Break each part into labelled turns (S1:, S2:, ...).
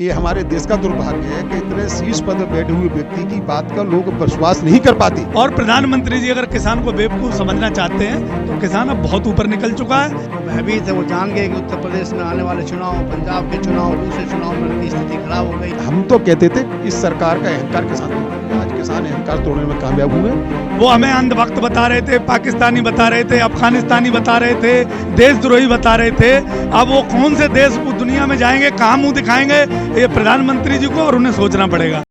S1: ये हमारे देश का दुर्भाग्य है कि इतने शीर्ष पद पर बैठे हुए व्यक्ति की बात का लोग विश्वास नहीं कर पाते।
S2: और प्रधानमंत्री जी अगर किसान को बेवकूफ समझना चाहते हैं तो किसान अब बहुत ऊपर निकल चुका है।
S3: भयभीत है, वो जान गए कि उत्तर प्रदेश में आने वाले चुनाव, पंजाब के चुनाव, दूसरे चुनाव में उनकी स्थिति खराब हो गई।
S1: हम तो कहते थे इस सरकार का अहंकार किसान, आज किसान अहंकार तोड़ने में कामयाब हुए।
S2: वो हमें अंधभक्त बता रहे थे, पाकिस्तानी बता रहे थे, अफगानिस्तानी बता रहे थे, देशद्रोही बता रहे थे। अब वो कौन से देश दुनिया में जाएंगे, कहाँ मुंह दिखाएंगे, ये प्रधानमंत्री जी को और उन्हें सोचना पड़ेगा।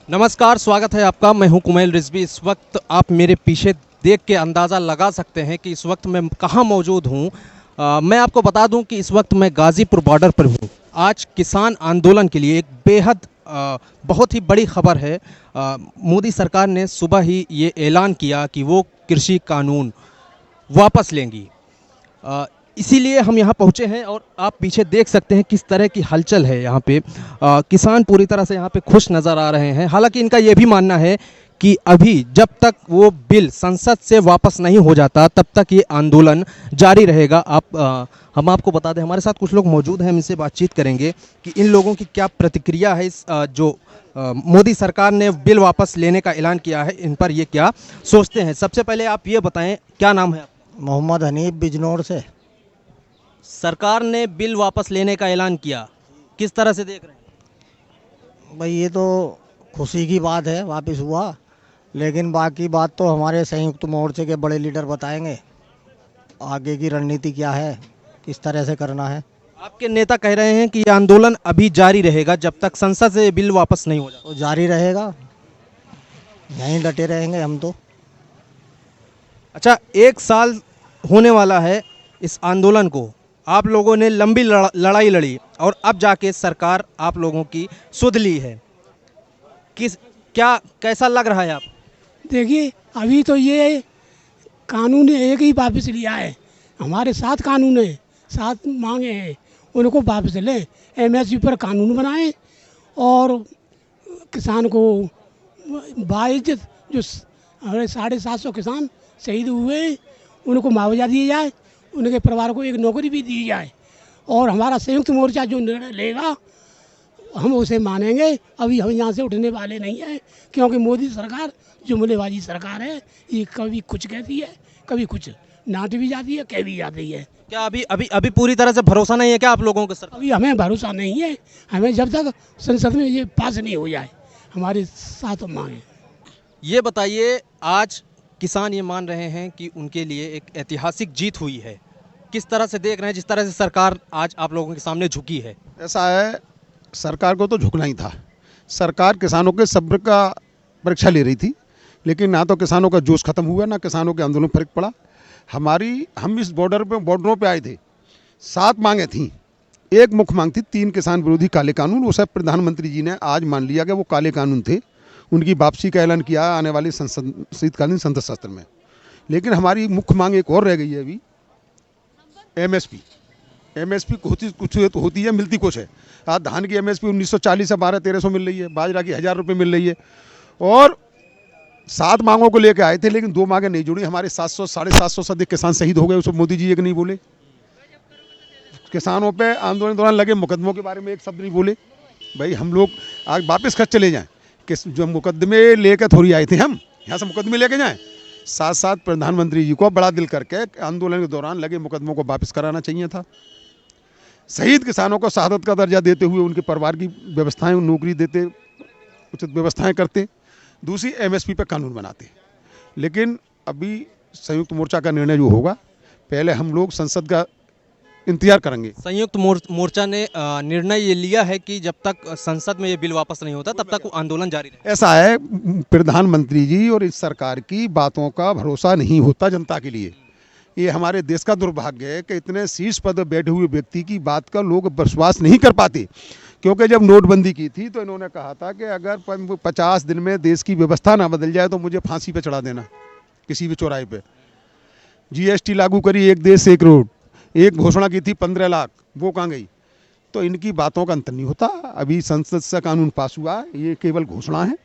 S4: नमस्कार, स्वागत है आपका। मैं हूं कुमैल रिजवी। इस वक्त आप मेरे पीछे देख के अंदाज़ा लगा सकते हैं कि इस वक्त मैं कहां मौजूद हूं। मैं आपको बता दूं कि इस वक्त मैं गाज़ीपुर बॉर्डर पर हूं। आज किसान आंदोलन के लिए एक बेहद बहुत ही बड़ी खबर है। मोदी सरकार ने सुबह ही ये ऐलान किया कि वो कृषि कानून वापस लेंगी। इसीलिए हम यहाँ पहुँचे हैं और आप पीछे देख सकते हैं किस तरह की हलचल है यहाँ पे। किसान पूरी तरह से यहाँ पे खुश नज़र आ रहे हैं। हालांकि इनका ये भी मानना है कि अभी जब तक वो बिल संसद से वापस नहीं हो जाता तब तक ये आंदोलन जारी रहेगा। हम आपको बता दें, हमारे साथ कुछ लोग मौजूद हैं, हम इनसे बातचीत करेंगे कि इन लोगों की क्या प्रतिक्रिया है इस जो मोदी सरकार ने बिल वापस लेने का ऐलान किया है, इन पर ये क्या सोचते हैं। सबसे पहले आप ये बताएं, क्या नाम है आपका?
S3: मोहम्मद हनीफ, बिजनौर से।
S4: सरकार ने बिल वापस लेने का ऐलान किया, किस तरह से देख रहे हैं?
S3: भाई ये तो खुशी की बात है, वापस हुआ, लेकिन बाकी बात तो हमारे संयुक्त मोर्चे के बड़े लीडर बताएंगे। आगे की रणनीति क्या है, किस तरह से करना है।
S4: आपके नेता कह रहे हैं कि ये आंदोलन अभी जारी रहेगा जब तक संसद से बिल वापस नहीं हो जाता।
S3: तो जारी रहेगा, यहीं डटे रहेंगे हम तो।
S4: अच्छा, 1 साल होने वाला है इस आंदोलन को। आप लोगों ने लंबी लड़ाई लड़ी और अब जाके सरकार आप लोगों की सुध ली है। कैसा लग रहा है आप?
S5: देखिए, अभी तो ये कानून एक ही वापस लिया है। हमारे 7 कानून है, 7 मांगे हैं, उनको वापस लें। एमएसपी पर कानून बनाएं और किसान को बाइज्जत जो हमारे 750 किसान शहीद हुए उनको मुआवजा दिया जाए, उनके परिवार को एक नौकरी भी दी जाए। और हमारा संयुक्त मोर्चा जो निर्णय लेगा हम उसे मानेंगे। अभी हम यहाँ से उठने वाले नहीं हैं, क्योंकि मोदी सरकार जुमलेबाजी सरकार है। ये कभी कुछ कहती है, कभी कुछ नाट भी जाती है, कह भी जाती है।
S4: क्या अभी पूरी तरह से भरोसा नहीं है क्या आप लोगों को सरकार?
S5: अभी हमें भरोसा नहीं है। हमें जब तक संसद में ये पास नहीं हो जाए हमारे 7 मांगे।
S4: ये बताइए, आज किसान ये मान रहे हैं कि उनके लिए एक ऐतिहासिक जीत हुई है। किस तरह से देख रहे हैं जिस तरह से सरकार आज आप लोगों के सामने झुकी है?
S1: ऐसा है, सरकार को तो झुकना ही था। सरकार किसानों के सब्र का परीक्षा ले रही थी, लेकिन ना तो किसानों का जोश खत्म हुआ, ना किसानों के आंदोलन फर्क पड़ा। हम इस बॉर्डरों पे आए थे। 7 मांगे थी। एक मुख्य मांग थी 3 किसान विरोधी काले कानून। उसे प्रधानमंत्री जी ने आज मान लिया कि वो काले कानून थे, उनकी वापसी का ऐलान किया आने वाली शीतकालीन संसद सत्र में। लेकिन हमारी मुख्य मांग एक और रह गई है अभी, एमएसपी होती है, मिलती कुछ है। आज धान की एमएसपी 1940 से 1200-1300 मिल रही है, बाजरा की 1000 रुपये मिल रही है। और 7 मांगों को लेकर आए थे, लेकिन 2 मांगें नहीं जुड़ी। हमारे 700-750 से अधिक किसान शहीद हो गए, उसमें मोदी जी एक नहीं बोले। किसानों पे आंदोलन दौरान लगे मुकदमों के बारे में एक शब्द नहीं बोले। भाई हम लोग आज वापस खत चले जाएं कि जो मुकदमे लेकर थोड़ी आए थे, हम यहाँ से मुकदमे लेके जाएं। साथ साथ प्रधानमंत्री जी को बड़ा दिल करके आंदोलन के दौरान लगे मुकदमों को वापस कराना चाहिए था। शहीद किसानों को शहादत का दर्जा देते हुए उनके परिवार की व्यवस्थाएं, नौकरी देते, उचित व्यवस्थाएं करते। दूसरी, एमएसपी पर कानून बनाते। लेकिन अभी संयुक्त मोर्चा का निर्णय जो होगा, पहले हम लोग संसद का इंतजार करेंगे।
S4: संयुक्त मोर्चा ने निर्णय ये लिया है कि जब तक संसद में ये बिल वापस नहीं होता तब तक वो आंदोलन जारी रहेगा।
S1: ऐसा है, प्रधानमंत्री जी और इस सरकार की बातों का भरोसा नहीं होता जनता के लिए। ये हमारे देश का दुर्भाग्य है कि इतने शीर्ष पद पर बैठे हुए व्यक्ति की बात का लोग विश्वास नहीं कर पाते। क्योंकि जब नोटबंदी की थी तो इन्होंने कहा था कि अगर 50 दिन में देश की व्यवस्था ना बदल जाए तो मुझे फांसी पे चढ़ा देना किसी भी चौराहे पे। जीएसटी लागू करी, एक देश एक रोड, एक घोषणा की थी 15 लाख, वो कहाँ गई? तो इनकी बातों का अंत नहीं होता। अभी संसद से कानून पास हुआ है, ये केवल घोषणा है,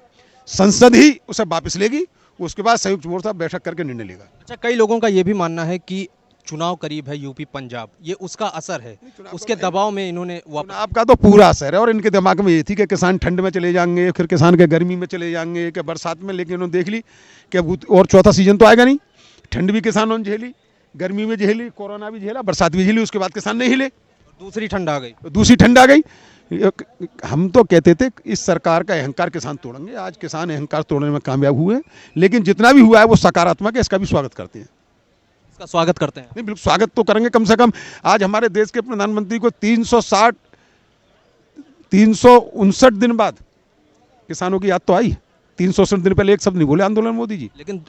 S1: संसद ही उसे वापस लेगी, उसके बाद संयुक्त मोर्चा बैठक करके निर्णय लेगा।
S4: अच्छा, कई लोगों का ये भी मानना है कि चुनाव करीब है, यूपी पंजाब, ये उसका असर है, उसके दबाव में इन्होंने वापस।
S1: चुनाव का तो पूरा असर है, और इनके दिमाग में ये थी कि किसान ठंड में चले जाएंगे, फिर किसान के गर्मी में चले जाएंगे, कि बरसात में, लेकिन उन्होंने देख ली कि अब और चौथा सीजन तो आएगा नहीं। ठंड भी किसानों ने झेली, गर्मी में झेली, कोरोना भी झेला, बरसात भी झेली, उसके बाद किसान नहीं हिले,
S4: दूसरी ठंड आ गई।
S1: दूसरी ठंड आ गई। हम तो कहते थे इस सरकार का अहंकार किसान तोड़ेंगे, आज किसान अहंकार तोड़ने में कामयाब हुए, लेकिन जितना भी हुआ है वो सकारात्मक है, इसका भी स्वागत करते हैं।
S4: इसका स्वागत करते हैं।
S1: नहीं, बिल्कुल स्वागत तो करेंगे। कम से कम आज हमारे देश के प्रधानमंत्री को 359 दिन बाद किसानों की याद तो आई। 360 दिन पहले एक शब्द नहीं बोले आंदोलन मोदी जी।
S4: लेकिन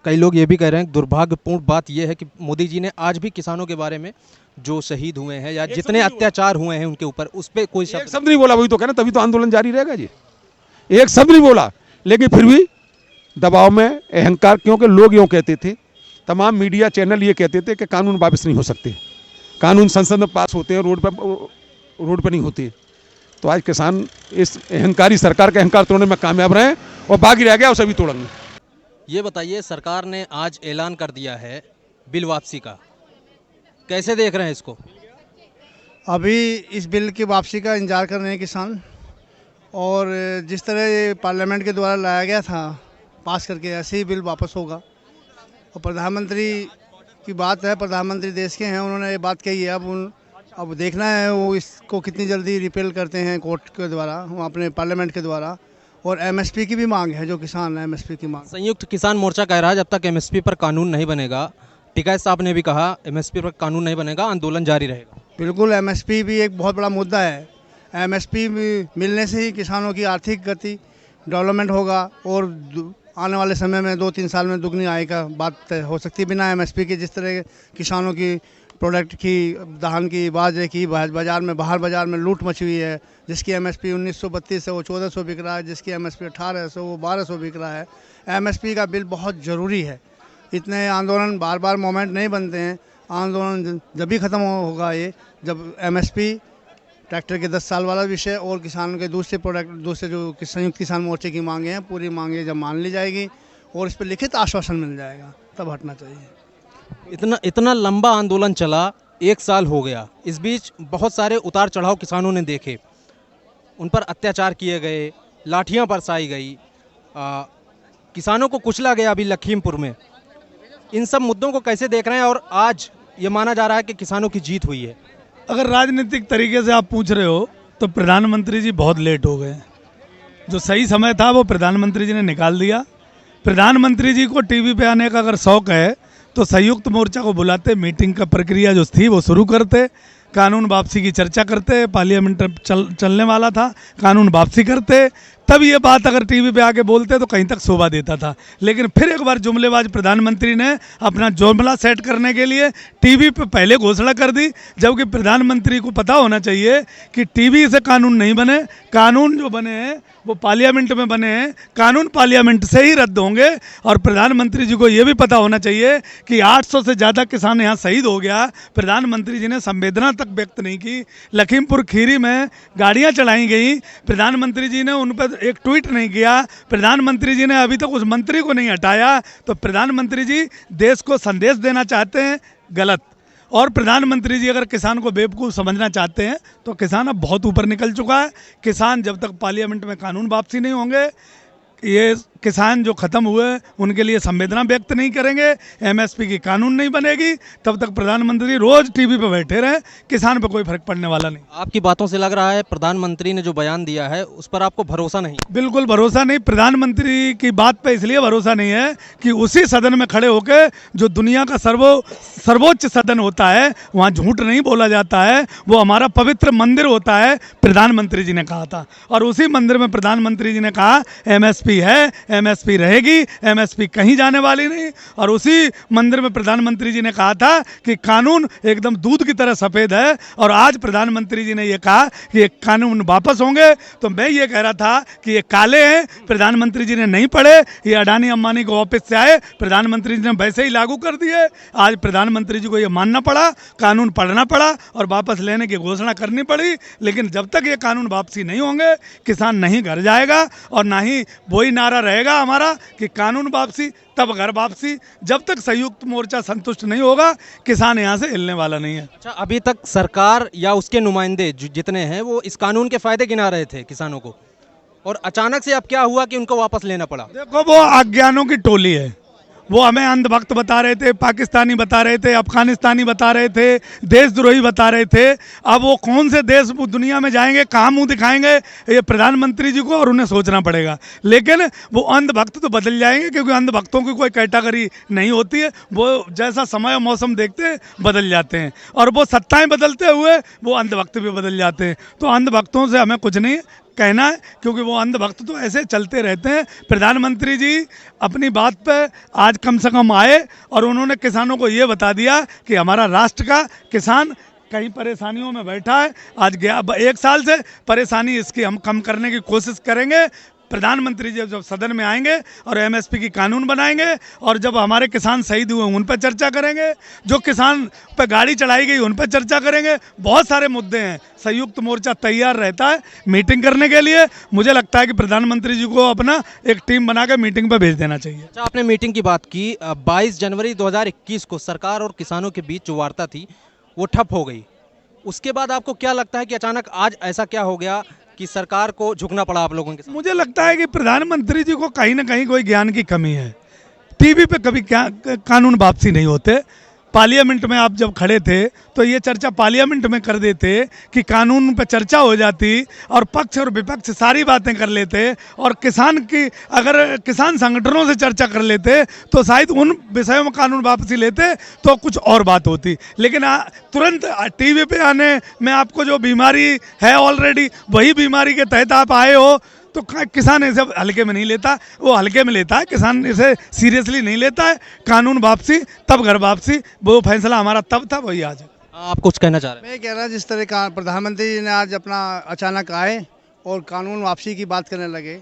S4: कई लोग ये भी कह रहे हैं, दुर्भाग्यपूर्ण बात यह है कि मोदी जी ने आज भी किसानों के बारे में जो शहीद हुए हैं या जितने अत्याचार हुए हैं उनके ऊपर, उस पर कोई
S1: एक शब्द नहीं बोला। वही तो कहना, तभी तो आंदोलन जारी रहेगा जी। एक शब्द नहीं बोला, लेकिन फिर भी दबाव में अहंकार, क्योंकि लोग यूँ कहते थे, तमाम मीडिया चैनल ये कहते थे कि कानून वापस नहीं हो सकते, कानून संसद में पास होते हैं, रोड पर नहीं होते। तो आज किसान इस अहंकारी सरकार के अहंकार तोड़ने में कामयाब रहे, और बाकी रह गया उसे भी तोड़ेंगे।
S4: ये बताइए, सरकार ने आज ऐलान कर दिया है बिल वापसी का, कैसे देख रहे हैं इसको?
S6: अभी इस बिल की वापसी का इंतजार कर रहे हैं किसान, और जिस तरह ये पार्लियामेंट के द्वारा लाया गया था पास करके, ऐसे ही बिल वापस होगा। और प्रधानमंत्री की बात है, प्रधानमंत्री देश के हैं, उन्होंने ये बात कही है। अब देखना है वो इसको कितनी जल्दी रिपेल करते हैं कोर्ट के द्वारा, वो अपने पार्लियामेंट के द्वारा। और एमएसपी की भी मांग है, जो किसान है एमएसपी की मांग।
S4: संयुक्त किसान मोर्चा कह रहा है जब तक एमएसपी पर कानून नहीं बनेगा, टिकैत साहब ने भी कहा एमएसपी पर कानून नहीं बनेगा, आंदोलन जारी रहेगा।
S6: बिल्कुल, एमएसपी भी एक बहुत बड़ा मुद्दा है। एमएसपी मिलने से ही किसानों की आर्थिक गति डेवलपमेंट होगा, और आने वाले समय में 2-3 साल में दुगनी आय का बात हो सकती है बिना एमएसपी के। जिस तरह किसानों की प्रोडक्ट की, धान की, बाजरे की बाजार में, बाहर बाजार में लूट मची हुई है, जिसकी एमएसपी 1932 है वो 1400 बिक रहा है, जिसकी एमएसपी 1800 वो 1200 बिक रहा है। एमएसपी का बिल बहुत ज़रूरी है। इतने आंदोलन बार बार मोमेंट नहीं बनते हैं, आंदोलन जब भी ख़त्म होगा ये, जब एमएसपी, ट्रैक्टर के 10 साल वाला विषय और किसानों के दूसरे प्रोडक्ट, दूसरे जो संयुक्त किसान मोर्चे की मांगे हैं, पूरी मांगे जब मान ली जाएगी और इस पर लिखित आश्वासन मिल जाएगा, तब हटना चाहिए।
S4: इतना लंबा आंदोलन चला, 1 साल हो गया, इस बीच बहुत सारे उतार चढ़ाव किसानों ने देखे, उन पर अत्याचार किए गए, लाठियां बरसाई गई, किसानों को कुचला गया अभी लखीमपुर में। इन सब मुद्दों को कैसे देख रहे हैं, और आज ये माना जा रहा है कि किसानों की जीत हुई है?
S2: अगर राजनीतिक तरीके से आप पूछ रहे हो तो प्रधानमंत्री जी बहुत लेट हो गए। जो सही समय था वो प्रधानमंत्री जी ने निकाल दिया। प्रधानमंत्री जी को टीवी पे आने का अगर शौक है तो संयुक्त मोर्चा को बुलाते, मीटिंग का प्रक्रिया जो थी वो शुरू करते, कानून वापसी की चर्चा करते, पार्लियामेंट चलने वाला था, कानून वापसी करते, तब ये बात अगर टीवी पे आके बोलते तो कहीं तक शोभा देता था। लेकिन फिर एक बार जुमलेबाज प्रधानमंत्री ने अपना जुमला सेट करने के लिए टीवी पे पहले घोषणा कर दी, जबकि प्रधानमंत्री को पता होना चाहिए कि टीवी से कानून नहीं बने, कानून जो बने हैं वो पार्लियामेंट में बने हैं, कानून पार्लियामेंट से ही रद्द होंगे। और प्रधानमंत्री जी को ये भी पता होना चाहिए कि 800 से ज़्यादा किसान यहाँ शहीद हो गया, प्रधानमंत्री जी ने संवेदना तक व्यक्त नहीं की। लखीमपुर खीरी में गाड़ियाँ चलाई गई, प्रधानमंत्री जी ने उन पर एक ट्वीट नहीं किया, प्रधानमंत्री जी ने अभी तक उस मंत्री को नहीं हटाया। तो प्रधानमंत्री जी देश को संदेश देना चाहते हैं गलत, और प्रधानमंत्री जी अगर किसान को बेवकूफ़ समझना चाहते हैं तो किसान अब बहुत ऊपर निकल चुका है। किसान जब तक पार्लियामेंट में कानून वापसी नहीं होंगे, ये किसान जो ख़त्म हुए उनके लिए संवेदना व्यक्त नहीं करेंगे, एमएसपी की कानून नहीं बनेगी, तब तक प्रधानमंत्री रोज़ टीवी पे बैठे रहे, किसान पे कोई फर्क पड़ने वाला नहीं।
S4: आपकी बातों से लग रहा है प्रधानमंत्री ने जो बयान दिया है उस पर आपको भरोसा नहीं?
S2: बिल्कुल भरोसा नहीं। प्रधानमंत्री की बात पे इसलिए भरोसा नहीं है कि उसी सदन में खड़े होकर, जो दुनिया का सर्वोच्च सदन होता है, वहाँ झूठ नहीं बोला जाता है, वो हमारा पवित्र मंदिर होता है, प्रधानमंत्री जी ने कहा था। और उसी मंदिर में प्रधानमंत्री जी ने कहा एमएसपी है, एमएसपी रहेगी, एमएसपी कहीं जाने वाली नहीं। और उसी मंदिर में प्रधानमंत्री जी ने कहा था कि कानून एकदम दूध की तरह सफ़ेद है, और आज प्रधानमंत्री जी ने ये कहा कि ये कानून वापस होंगे। तो मैं ये कह रहा था कि ये काले हैं, प्रधानमंत्री जी ने नहीं पढ़े, ये अडानी अंबानी को ऑफिस से आए, प्रधानमंत्री जी ने वैसे ही लागू कर दिए। आज प्रधानमंत्री जी को ये मानना पड़ा, कानून पढ़ना पड़ा और वापस लेने की घोषणा करनी पड़ी। लेकिन जब तक ये कानून वापसी नहीं होंगे, किसान नहीं घर जाएगा, और ना ही वही नारा रहेगा हमारा कि कानून वापसी तब घर वापसी। जब तक संयुक्त मोर्चा संतुष्ट नहीं होगा, किसान यहाँ से हिलने वाला नहीं है।
S4: अच्छा, अभी तक सरकार या उसके नुमाइंदे जितने हैं वो इस कानून के फायदे गिना रहे थे किसानों को, और अचानक से अब क्या हुआ कि उनको वापस लेना पड़ा?
S2: देखो, वो अज्ञानों की टोली है। वो हमें अंधभक्त बता रहे थे, पाकिस्तानी बता रहे थे, अफगानिस्तानी बता रहे थे, देशद्रोही बता रहे थे। अब वो कौन से देश दुनिया में जाएंगे, कहाँ मुंह दिखाएंगे, ये प्रधानमंत्री जी को और उन्हें सोचना पड़ेगा। लेकिन वो अंधभक्त तो बदल जाएंगे, क्योंकि अंधभक्तों की कोई कैटेगरी नहीं होती है। वो जैसा समय और मौसम देखते हैं बदल जाते हैं, और वो सत्ताएं बदलते हुए वो अंधभक्त भी बदल जाते हैं। तो अंधभक्तों से हमें कुछ नहीं कहना है, क्योंकि वो अंधभक्त तो ऐसे चलते रहते हैं। प्रधानमंत्री जी अपनी बात पे आज कम से कम आए, और उन्होंने किसानों को ये बता दिया कि हमारा राष्ट्र का किसान कहीं परेशानियों में बैठा है। आज गया 1 साल से परेशानी इसकी हम कम करने की कोशिश करेंगे। प्रधानमंत्री जी जब सदन में आएंगे और एमएसपी की कानून बनाएंगे, और जब हमारे किसान शहीद हुए उन पर चर्चा करेंगे, जो किसान पर गाड़ी चढ़ाई गई उन पर चर्चा करेंगे। बहुत सारे मुद्दे हैं। संयुक्त मोर्चा तैयार रहता है मीटिंग करने के लिए। मुझे लगता है कि प्रधानमंत्री जी को अपना एक टीम बना कर मीटिंग पर भेज देना चाहिए।
S4: अच्छा, आपने मीटिंग की बात की। 22 जनवरी 2021 को सरकार और किसानों के बीच जो वार्ता थी वो ठप हो गई। उसके बाद आपको क्या लगता है कि अचानक आज ऐसा क्या हो गया कि सरकार को झुकना पड़ा आप लोगों के साथ?
S2: मुझे लगता है कि प्रधानमंत्री जी को कहीं ना कहीं कोई ज्ञान की कमी है। टीवी पे कभी क्या कानून वापसी नहीं होते। पार्लियामेंट में आप जब खड़े थे तो ये चर्चा पार्लियामेंट में कर देते कि कानून पे चर्चा हो जाती, और पक्ष और विपक्ष सारी बातें कर लेते, और किसान की अगर किसान संगठनों से चर्चा कर लेते तो शायद उन विषयों में कानून वापसी लेते तो कुछ और बात होती। लेकिन तुरंत टीवी पे आने में आपको जो बीमारी है ऑलरेडी, वही बीमारी के तहत आप आए हो, तो किसान इसे हल्के में नहीं लेता। वो हल्के में लेता है, किसान इसे सीरियसली नहीं लेता है। कानून वापसी तब घर वापसी, वो फैसला हमारा तब था, वही आज है।
S4: आप कुछ कहना चाह रहे हैं?
S6: मैं कह रहा जिस तरह का प्रधानमंत्री जी ने आज अपना अचानक आए और कानून वापसी की बात करने लगे,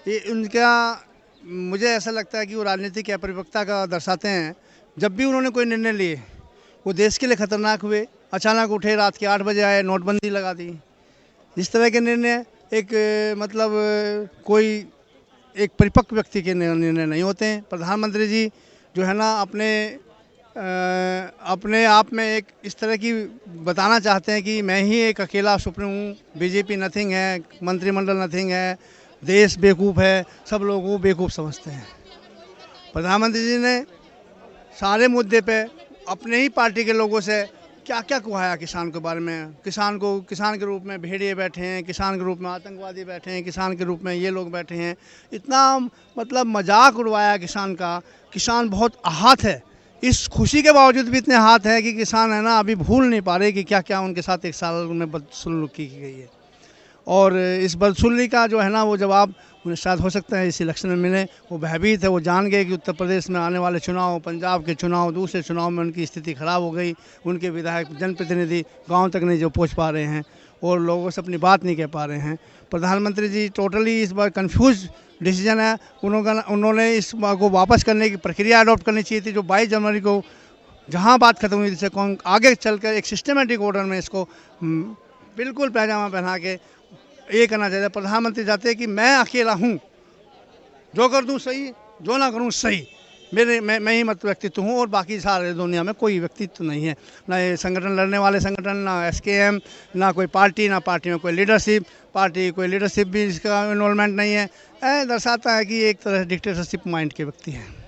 S6: ये उनका मुझे ऐसा लगता है कि वो राजनीतिक अपरिपक्वता का दर्शाते हैं। जब भी उन्होंने कोई निर्णय लिए वो देश के लिए खतरनाक हुए। अचानक उठे, रात के 8 बजे आए, नोटबंदी लगा दी। इस तरह के निर्णय एक मतलब कोई एक परिपक्व व्यक्ति के निर्णय नहीं होते हैं। प्रधानमंत्री जी जो है ना अपने आप में एक इस तरह की बताना चाहते हैं कि मैं ही एक अकेला सुप्रीम हूँ, बीजेपी नथिंग है, मंत्रिमंडल नथिंग है, देश बेवकूफ़ है, सब लोगों को बेवकूफ़ समझते हैं। प्रधानमंत्री जी ने सारे मुद्दे पे अपने ही पार्टी के लोगों से क्या क्या कुहाया किसान के बारे में। किसान के रूप में भेड़िए बैठे हैं, किसान के रूप में आतंकवादी बैठे हैं, किसान के रूप में ये लोग बैठे हैं। इतना मतलब मजाक उड़वाया किसान का। किसान बहुत आहत है। इस खुशी के बावजूद भी इतने आहत है कि किसान है ना अभी भूल नहीं पा रहे कि क्या क्या उनके साथ 1 साल में बदसलूकी की गई है। और इस बदसलूकी का जो है ना वो जवाब उन्हें शायद हो सकता है इस इलेक्शन में मिले। वो भयभीत है, वो जान गए कि उत्तर प्रदेश में आने वाले चुनाव, पंजाब के चुनाव, दूसरे चुनाव में उनकी स्थिति खराब हो गई। उनके विधायक, जनप्रतिनिधि गांव तक नहीं जो पहुंच पा रहे हैं और लोगों से अपनी बात नहीं कह पा रहे हैं। प्रधानमंत्री जी टोटली इस बार कंफ्यूज डिसीजन है। उन्होंने इस बार को वापस करने की प्रक्रिया अडॉप्ट करनी चाहिए थी। जो 22 जनवरी को जहाँ बात खत्म हुई थी, कौन आगे चलकर एक सिस्टमेटिक ऑर्डर में इसको बिल्कुल पैजामा पहना के ये करना चाहिए। प्रधानमंत्री चाहते हैं कि मैं अकेला हूँ, जो कर दूँ सही, जो ना करूँ सही, मैं ही मत व्यक्तित्व हूँ और बाकी सारे दुनिया में कोई व्यक्तित्व नहीं है। ना ये संगठन लड़ने वाले संगठन, ना SKM, ना कोई पार्टी, ना पार्टी में कोई लीडरशिप भी इसका इन्वॉल्वमेंट नहीं है। दर्शाता है कि एक तरह डिक्टेटरशिप माइंड के व्यक्ति हैं।